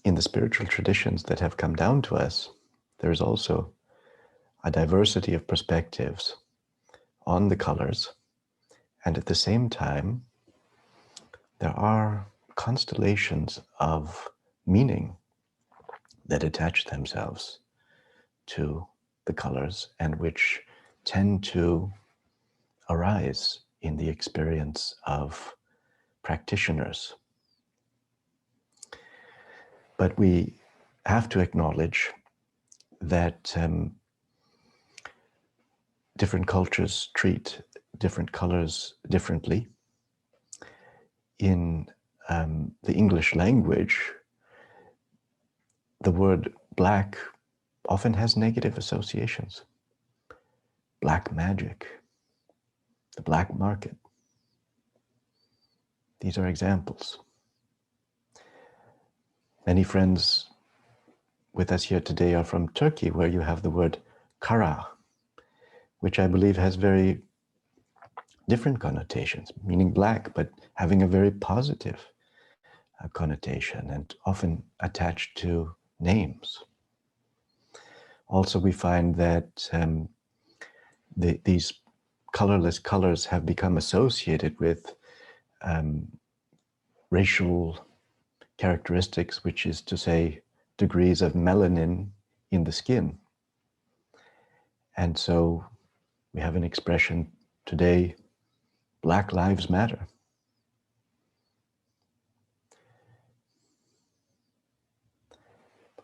in the spiritual traditions that have come down to us, there is also a diversity of perspectives on the colors, and at the same time, there are constellations of meaning that attach themselves to the colors and which tend to arise in the experience of practitioners. But we have to acknowledge that different cultures treat different colors differently. In the English language, the word black often has negative associations. Black magic, the black market. These are examples. Many friends with us here today are from Turkey, where you have the word kara, which I believe has very different connotations, meaning black, but having a very positive connotation and often attached to names. Also, we find that these colorless colors have become associated with racial characteristics, which is to say degrees of melanin in the skin. And so we have an expression today, Black Lives Matter.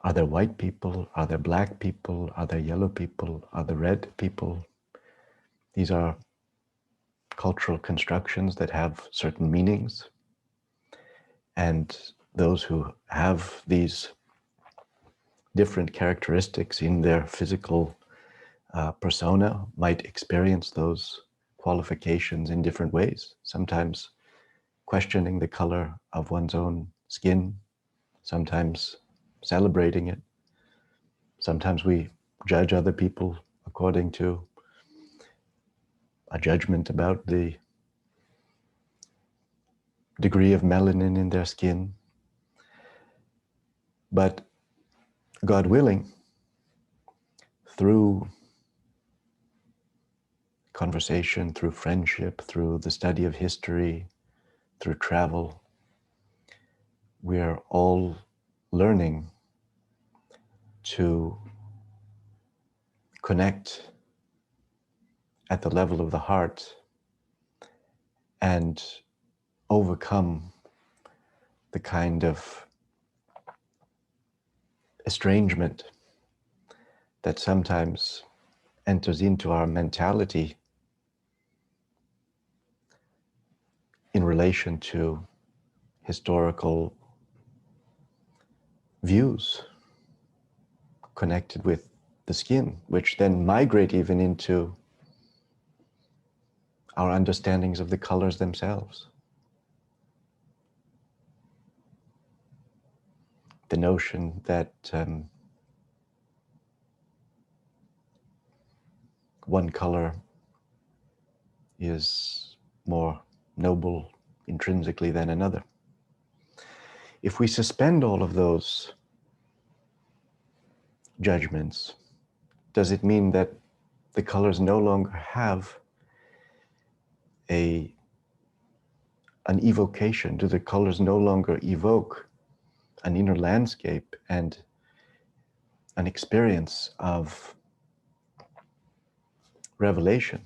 Are there white people? Are there black people? Are there yellow people? Are there red people? These are cultural constructions that have certain meanings. And those who have these different characteristics in their physical persona might experience those qualifications in different ways, sometimes questioning the color of one's own skin, sometimes celebrating it. Sometimes we judge other people according to a judgment about the degree of melanin in their skin. But God willing, through conversation, through friendship, through the study of history, through travel, we are all learning to connect at the level of the heart and overcome the kind of estrangement that sometimes enters into our mentality in relation to historical views connected with the skin, which then migrate even into our understandings of the colors themselves. The notion that one color is more noble intrinsically than another. If we suspend all of those judgments, does it mean that the colors no longer have an evocation? Do the colors no longer evoke an inner landscape and an experience of revelation?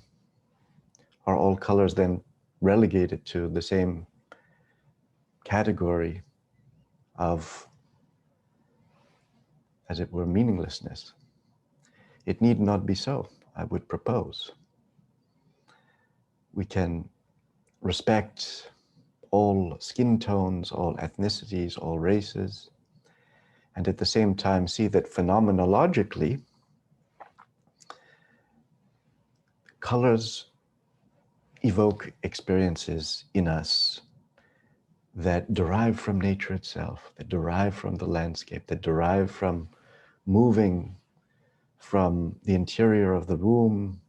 Are all colors then relegated to the same category of, as it were, meaninglessness? It need not be so, I would propose. We can respect all skin tones, all ethnicities, all races, and at the same time see that phenomenologically, colors evoke experiences in us that derive from nature itself, that derive from the landscape, that derive from moving from the interior of the room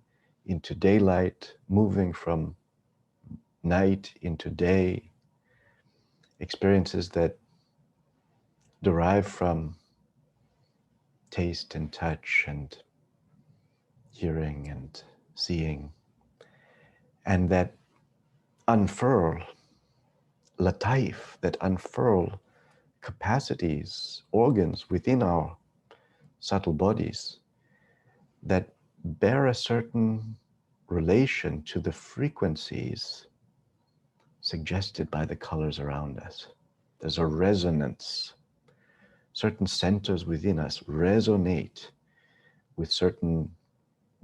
into daylight, moving from night into day, experiences that derive from taste and touch and hearing and seeing, and that unfurl lataif, that unfurl capacities, organs within our subtle bodies that bear a certain relation to the frequencies suggested by the colors around us. There's a resonance. Certain centers within us resonate with certain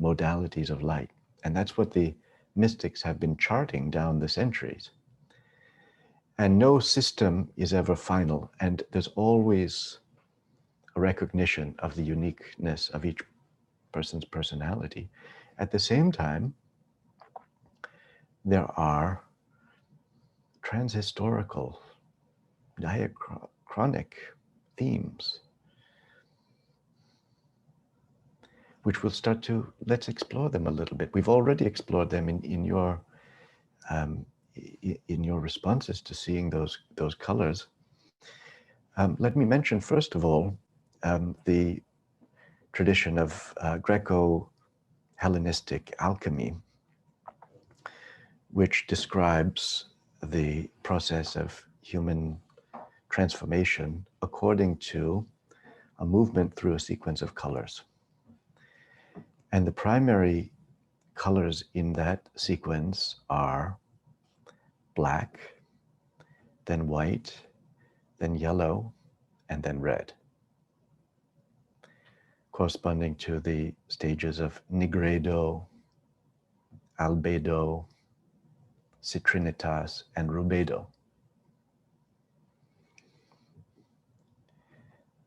modalities of light. And that's what the mystics have been charting down the centuries. And no system is ever final, and there's always a recognition of the uniqueness of each person's personality. At the same time, there are transhistorical, diachronic themes, which we'll start to, let's explore them a little bit. We've already explored them in your responses to seeing those colors. Let me mention, first of all, the tradition of Greco-Hellenistic alchemy, which describes the process of human transformation according to a movement through a sequence of colors. And the primary colors in that sequence are black, then white, then yellow, and then red, corresponding to the stages of nigredo, albedo, citrinitas, and rubedo.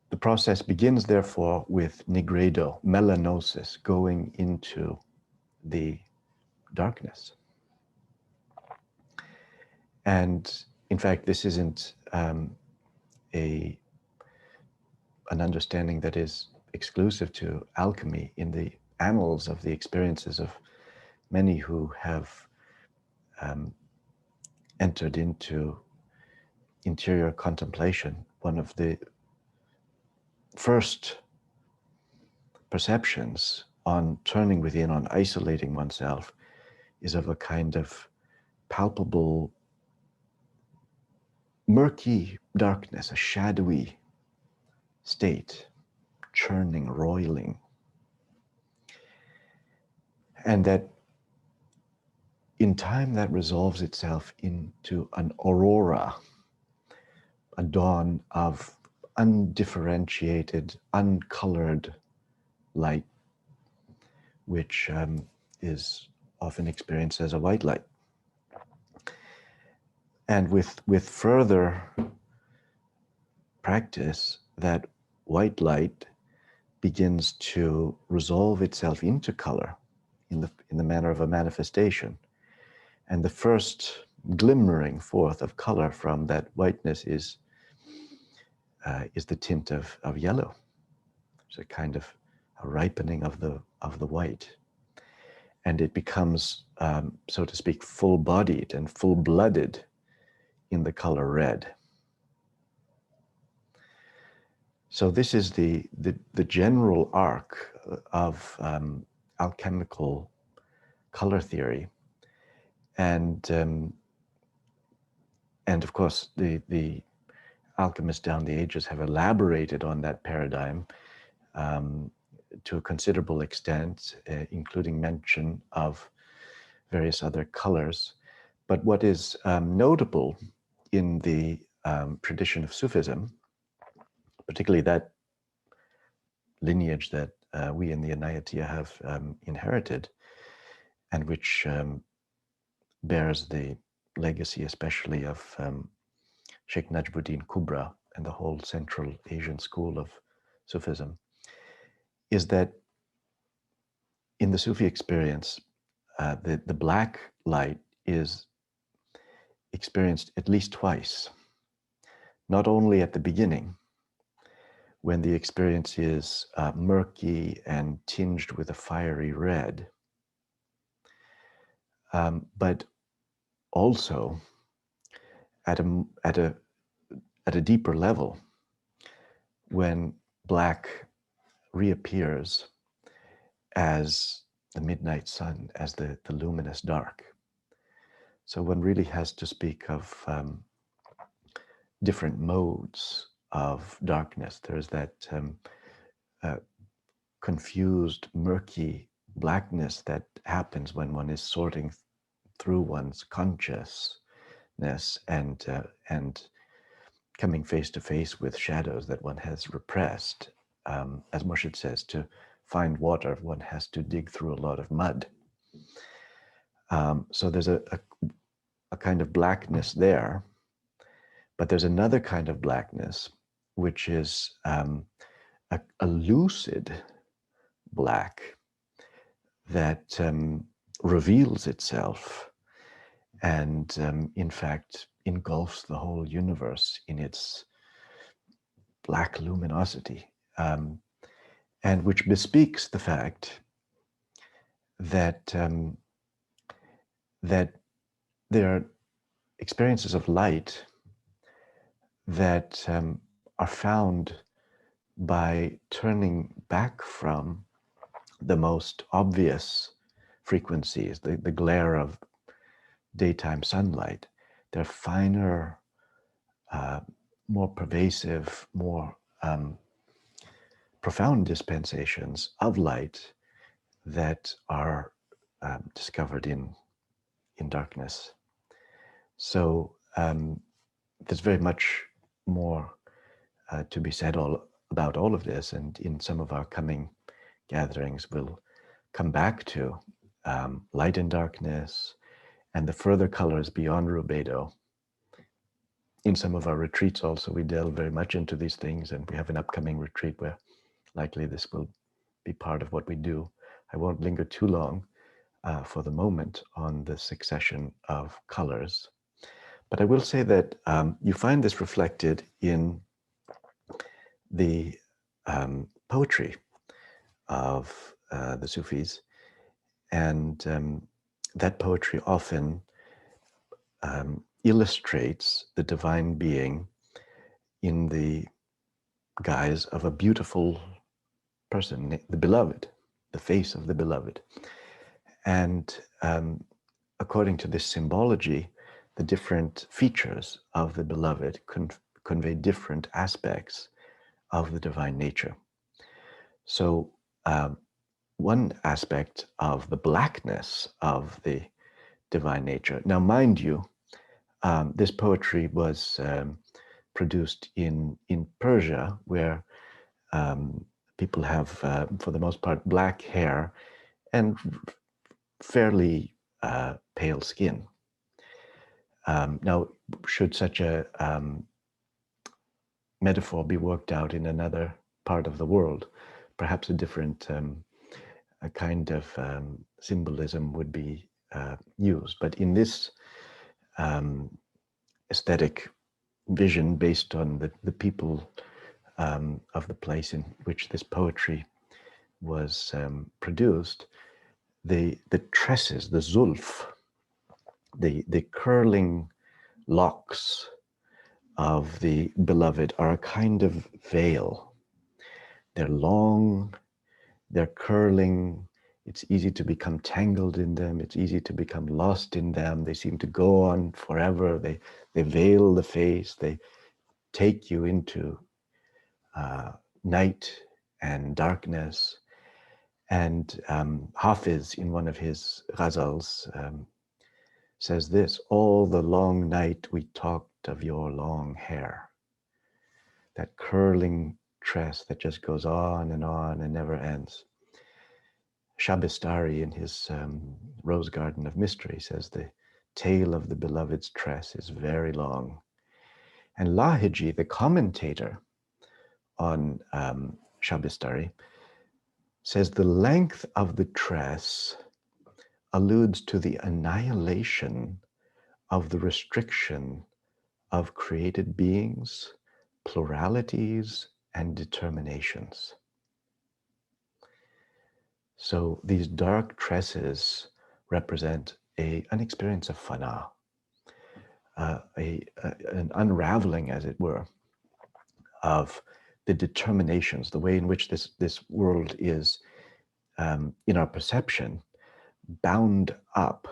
The process begins, therefore, with nigredo, melanosis, going into the darkness. And in fact, this isn't an understanding that is exclusive to alchemy. In the annals of the experiences of many who have entered into interior contemplation, one of the first perceptions on turning within, on isolating oneself, is of a kind of palpable, murky darkness, a shadowy state, churning, roiling. And that in time that resolves itself into an aurora, a dawn of undifferentiated, uncolored light, which is often experienced as a white light. And with further practice, that white light begins to resolve itself into color in the manner of a manifestation. And the first glimmering forth of color from that whiteness is the tint of yellow. It's a kind of a ripening of the white. And it becomes, so to speak, full-bodied and full-blooded in the color red. So this is the general arc of alchemical color theory, and of course the alchemists down the ages have elaborated on that paradigm to a considerable extent, including mention of various other colors. But what is notable in the tradition of Sufism, particularly that lineage that we in the Inayatiyya have inherited, and which bears the legacy especially of Sheikh Najmuddin Kubra and the whole Central Asian school of Sufism, is that in the Sufi experience, the black light is experienced at least twice, not only at the beginning, when the experience is murky and tinged with a fiery red, but also at a deeper level, when black reappears as the midnight sun, as the luminous dark. So one really has to speak of different modes of darkness. There's that uh, confused, murky blackness that happens when one is sorting through one's consciousness and coming face to face with shadows that one has repressed. As Murshid says, to find water, one has to dig through a lot of mud. So there's a kind of blackness there, but there's another kind of blackness, which is a lucid black that reveals itself and in fact engulfs the whole universe in its black luminosity, and which bespeaks the fact that that there are experiences of light that are found by turning back from the most obvious frequencies, the glare of daytime sunlight. They're finer, more pervasive, more profound dispensations of light that are discovered in darkness. So there's very much more to be said about all of this, and in some of our coming gatherings we'll come back to light and darkness and the further colors beyond rubedo. In some of our retreats also we delve very much into these things, and we have an upcoming retreat where likely this will be part of what we do. I won't linger too long for the moment on the succession of colors, but I will say that you find this reflected in the poetry of the Sufis, and that poetry often illustrates the divine being in the guise of a beautiful person, the beloved, the face of the beloved. And according to this symbology, the different features of the beloved convey different aspects of the divine nature. So one aspect of the blackness of the divine nature. Now, mind you, this poetry was produced in Persia, where people have, for the most part, black hair and fairly pale skin. Now, should such a metaphor be worked out in another part of the world, perhaps a different a kind of symbolism would be used. But in this aesthetic vision based on the people of the place in which this poetry was produced, the tresses, the zulf, the curling locks of the beloved are a kind of veil. They're long, they're curling. It's easy to become tangled in them. It's easy to become lost in them. They seem to go on forever. They veil the face. They take you into night and darkness. And Hafiz, in one of his ghazals, says this: all the long night we talked of your long hair. That curling tress that just goes on and never ends. Shabistari, in his Rose Garden of Mystery, says the tail of the beloved's tress is very long. And Lahiji, the commentator on Shabistari, says the length of the tress alludes to the annihilation of the restriction of created beings, pluralities, and determinations. So these dark tresses represent an experience of fana, an unraveling, as it were, of the determinations, the way in which this world is, in our perception, bound up.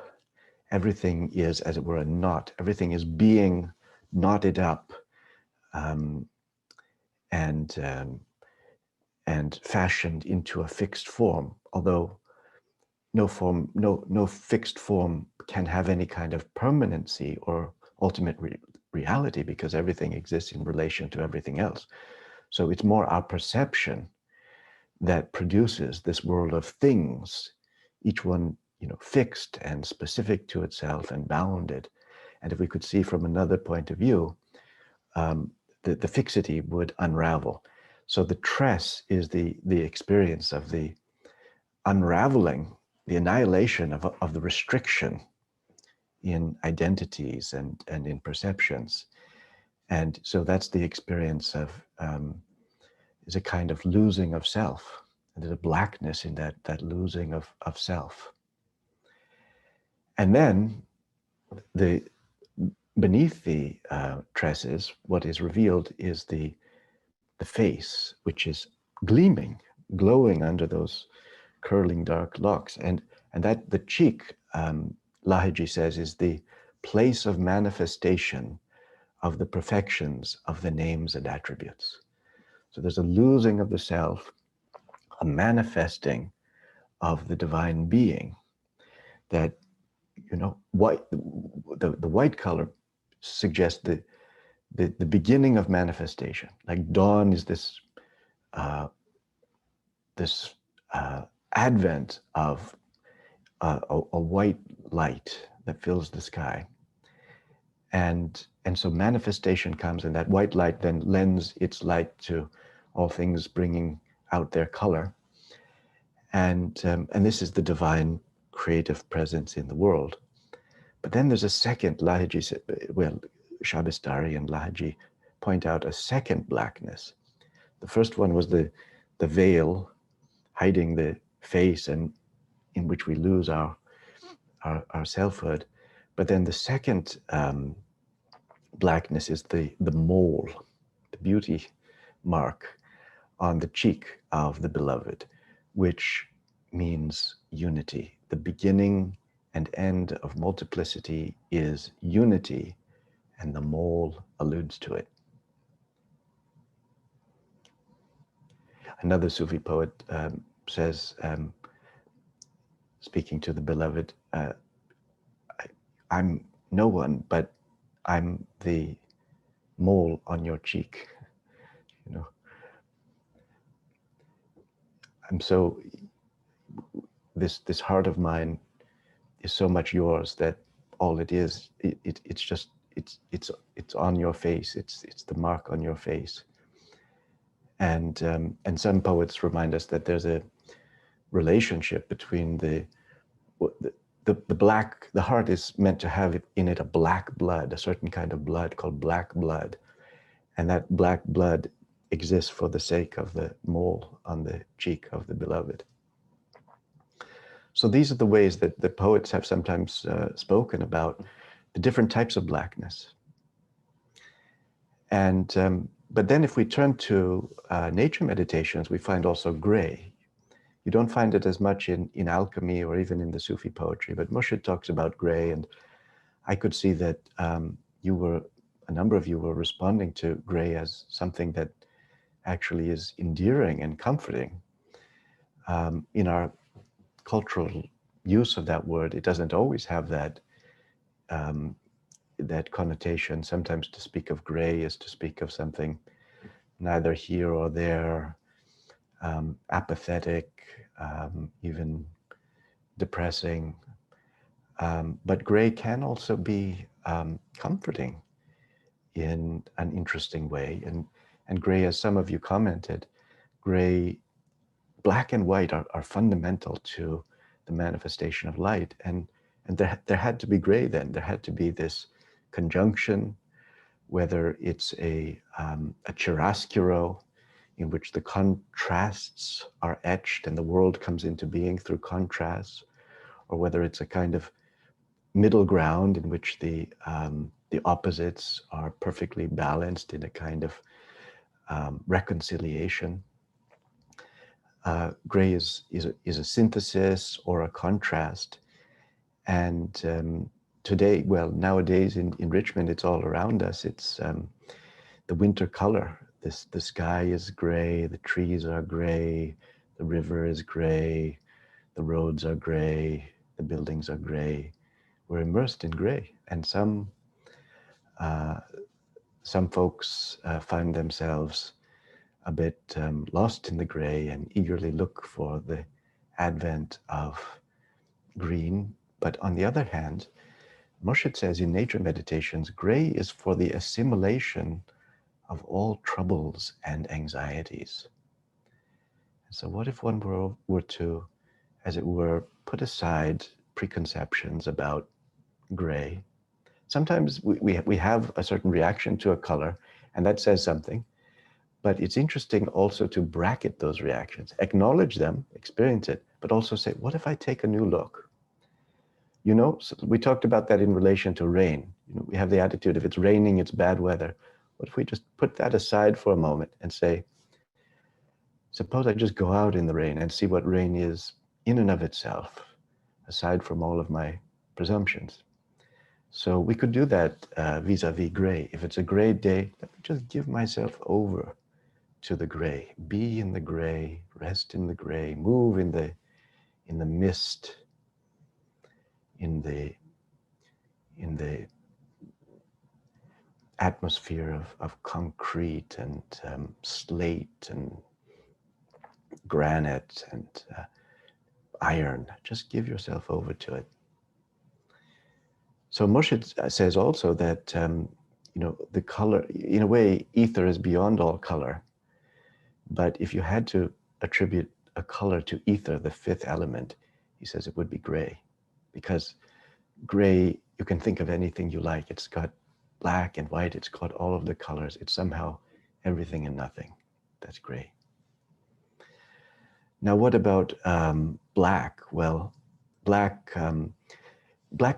Everything is, as it were, a knot. Everything is being knotted up, um, and fashioned into a fixed form. Although no fixed form can have any kind of permanency or ultimate reality, because everything exists in relation to everything else. So it's more our perception that produces this world of things, each one, fixed and specific to itself and bounded. And if we could see from another point of view, the fixity would unravel. So the tress is the experience of the unraveling, the annihilation of the restriction in identities and in perceptions. And so that's the experience of, is a kind of losing of self. And there's a blackness in that losing of self. And then beneath the tresses, what is revealed is the face, which is gleaming, glowing under those curling dark locks. And that the cheek, Lahiji says, is the place of manifestation of the perfections of the names and attributes. So there's a losing of the self, a manifesting of the divine being, that, white, the white color suggests the beginning of manifestation. Like dawn is this advent of a white light that fills the sky. And so manifestation comes, and that white light then lends its light to all things, bringing out their color. And this is the divine creative presence in the world. But then there's a second, Lahiji, well, Shabistari and Lahiji point out a second blackness. The first one was the veil hiding the face, and in which we lose our selfhood. But then the second blackness is the mole, the beauty mark on the cheek of the beloved, which means unity. The beginning and end of multiplicity is unity, and the mole alludes to it. Another Sufi poet says, speaking to the beloved, I'm no one, but I'm the mole on your cheek. I'm so, this heart of mine is so much yours that all it is, it's just, it's on your face. It's the mark on your face. And some poets remind us that there's a relationship between the black, the heart is meant to have in it a black blood, a certain kind of blood called black blood. And that black blood exists for the sake of the mole on the cheek of the beloved. So these are the ways that the poets have sometimes spoken about the different types of blackness. And but then if we turn to nature meditations, we find also gray. You don't find it as much in alchemy or even in the Sufi poetry, but Murshid talks about gray, and I could see that a number of you were responding to gray as something that actually is endearing and comforting. In our cultural use of that word, it doesn't always have that that connotation. Sometimes to speak of gray is to speak of something neither here or there, apathetic, even depressing. But gray can also be comforting in an interesting way. And gray, as some of you commented, gray, black and white are fundamental to the manifestation of light. And there had to be gray then. There had to be this conjunction, whether it's a chiaroscuro, in which the contrasts are etched and the world comes into being through contrasts, or whether it's a kind of middle ground in which the opposites are perfectly balanced in a kind of reconciliation. Gray is a synthesis or a contrast. And today, well, nowadays in Richmond, it's all around us. It's the winter color. The sky is gray, the trees are gray, the river is gray, the roads are gray, the buildings are gray. We're immersed in gray. And uh, some folks find themselves a bit lost in the gray and eagerly look for the advent of green. But on the other hand, Murshid says in nature meditations, gray is for the assimilation of all troubles and anxieties. So what if one were to, as it were, put aside preconceptions about gray? Sometimes we have a certain reaction to a color, and that says something. But it's interesting also to bracket those reactions, acknowledge them, experience it, but also say, what if I take a new look? You know, so we talked about that in relation to rain. You know, we have the attitude, if it's raining, it's bad weather. What if we just put that aside for a moment and say, suppose I just go out in the rain and see what rain is in and of itself, aside from all of my presumptions. So we could do that vis-a-vis gray. If it's a gray day, let me just give myself over to the gray, be in the gray, rest in the gray, move in the mist, in the atmosphere of concrete and slate and granite and iron. Just give yourself over to it. So Murshid says also that you know, the color, in a way, ether is beyond all color. But if you had to attribute a color to ether, the fifth element, he says it would be gray, because gray, you can think of anything you like. It's got black and white, it's got all of the colors. It's somehow everything and nothing. That's gray. Now, what about black? Well, black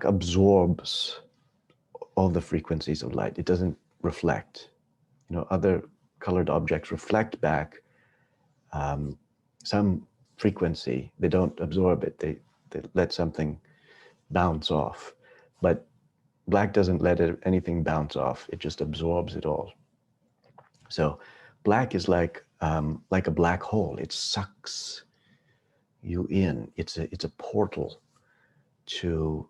absorbs all the frequencies of light. It doesn't reflect. You know, other colored objects reflect back some frequency. They don't absorb it. They let something bounce off. But black doesn't let anything bounce off. It just absorbs it all. So black is like a black hole. It sucks you in. It's a portal to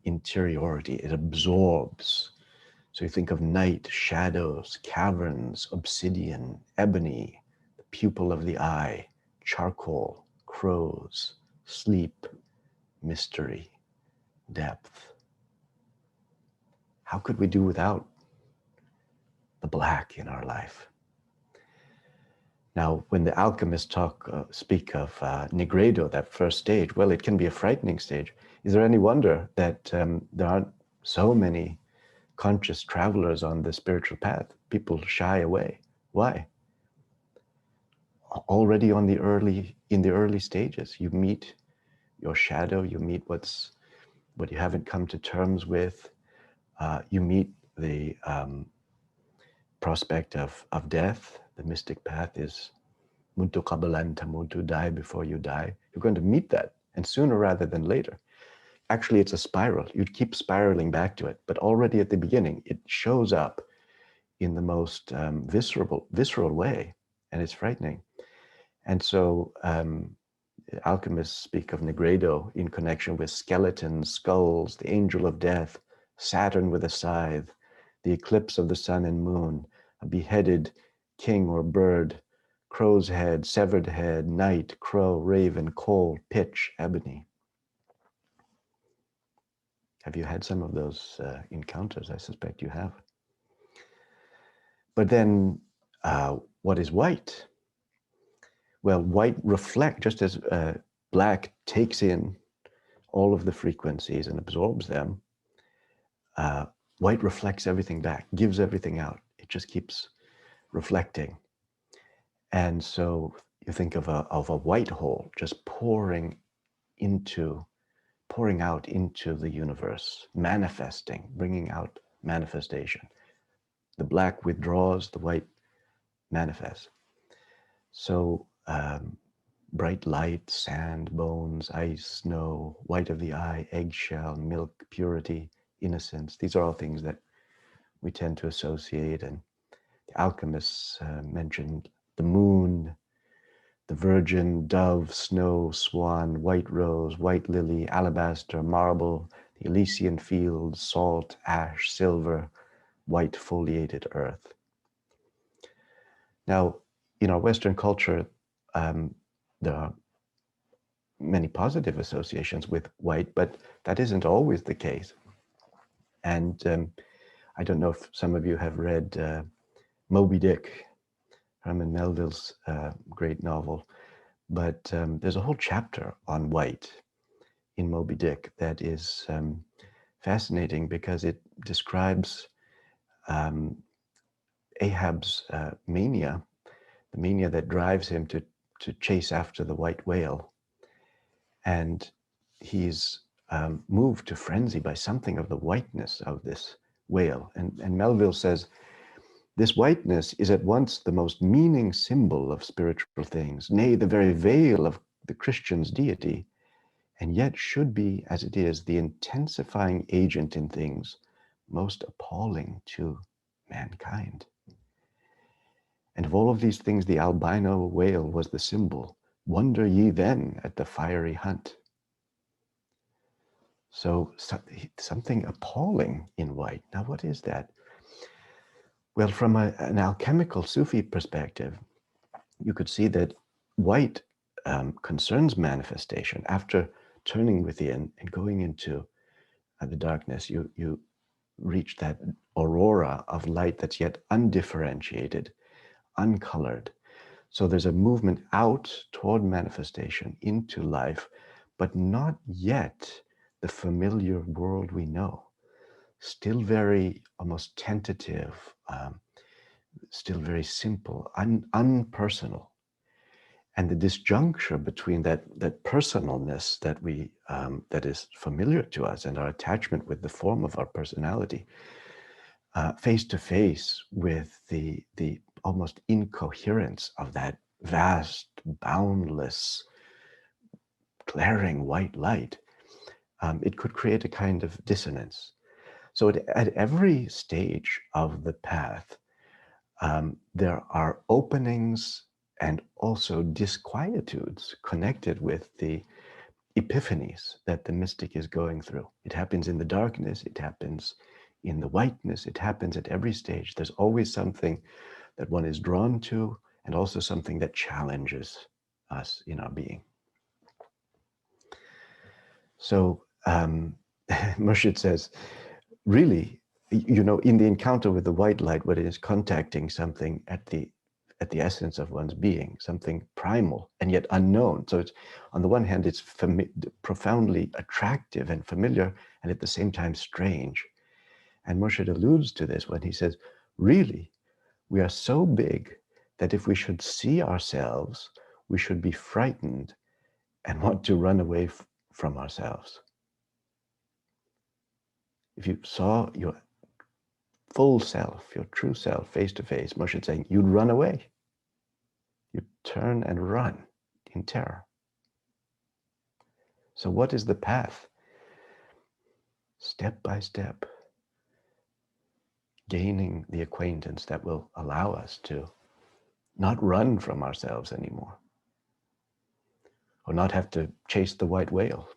interiority. It absorbs. So you think of night, shadows, caverns, obsidian, ebony, the pupil of the eye, charcoal, crows, sleep, mystery, depth. How could we do without the black in our life? Now, when the alchemists speak of Negredo, that first stage, well, it can be a frightening stage. Is there any wonder that there aren't so many conscious travelers on the spiritual path? People shy away. Why? Already in the early stages, you meet your shadow, you meet what you haven't come to terms with, you meet the prospect of death. The mystic path is muntu qabalan tamutu, die before you die. You're going to meet that, and sooner rather than later. Actually, it's a spiral. You'd keep spiraling back to it, but already at the beginning, it shows up in the most visceral way, and it's frightening. And so alchemists speak of Negredo in connection with skeletons, skulls, the angel of death, Saturn with a scythe, the eclipse of the sun and moon, a beheaded king or bird, crow's head, severed head, night, crow, raven, coal, pitch, ebony. Have you had some of those encounters? I suspect you have. But then what is white? Well, white reflects, just as black takes in all of the frequencies and absorbs them, white reflects everything back, gives everything out. It just keeps reflecting. And so you think of a white hole just pouring out into the universe, manifesting, bringing out manifestation. The black withdraws, the white manifests. So bright light, sand, bones, ice, snow, white of the eye, eggshell, milk, purity, innocence. These are all things that we tend to associate. And the alchemists mentioned the moon, the virgin, dove, snow, swan, white rose, white lily, alabaster, marble, the Elysian fields, salt, ash, silver, white foliated earth. Now, in our Western culture, there are many positive associations with white, but that isn't always the case. And I don't know if some of you have read Moby Dick, Herman Melville's great novel, but there's a whole chapter on white in Moby Dick that is fascinating because it describes Ahab's mania, the mania that drives him to chase after the white whale. And he's moved to frenzy by something of the whiteness of this whale. And Melville says, this whiteness is at once the most meaning symbol of spiritual things, nay, the very veil of the Christian's deity, and yet should be, as it is, the intensifying agent in things most appalling to mankind. And of all of these things, the albino whale was the symbol. Wonder ye then at the fiery hunt. So something appalling in white. Now, what is that? Well, from an alchemical Sufi perspective, you could see that white concerns manifestation. After turning within and going into the darkness, you reach that aurora of light that's yet undifferentiated, uncolored. So there's a movement out toward manifestation into life, but not yet the familiar world we know. Still very almost tentative, still very simple, unpersonal. And the disjuncture between that personalness that we that is familiar to us and our attachment with the form of our personality, face to face with the almost incoherence of that vast, boundless, glaring white light, it could create a kind of dissonance. So at every stage of the path, there are openings and also disquietudes connected with the epiphanies that the mystic is going through. It happens in the darkness, it happens in the whiteness, it happens at every stage. There's always something that one is drawn to and also something that challenges us in our being. So Murshid says, really, you know, in the encounter with the white light, what it is contacting something at the essence of one's being, something primal and yet unknown. So it's, on the one hand, it's profoundly attractive and familiar, and at the same time strange. And Murshid alludes to this when he says, really, we are so big that if we should see ourselves, we should be frightened and want to run away from ourselves. If you saw your full self, your true self, face to face, Murshid saying, you'd run away. You'd turn and run in terror. So what is the path? Step by step, gaining the acquaintance that will allow us to not run from ourselves anymore, or not have to chase the white whale.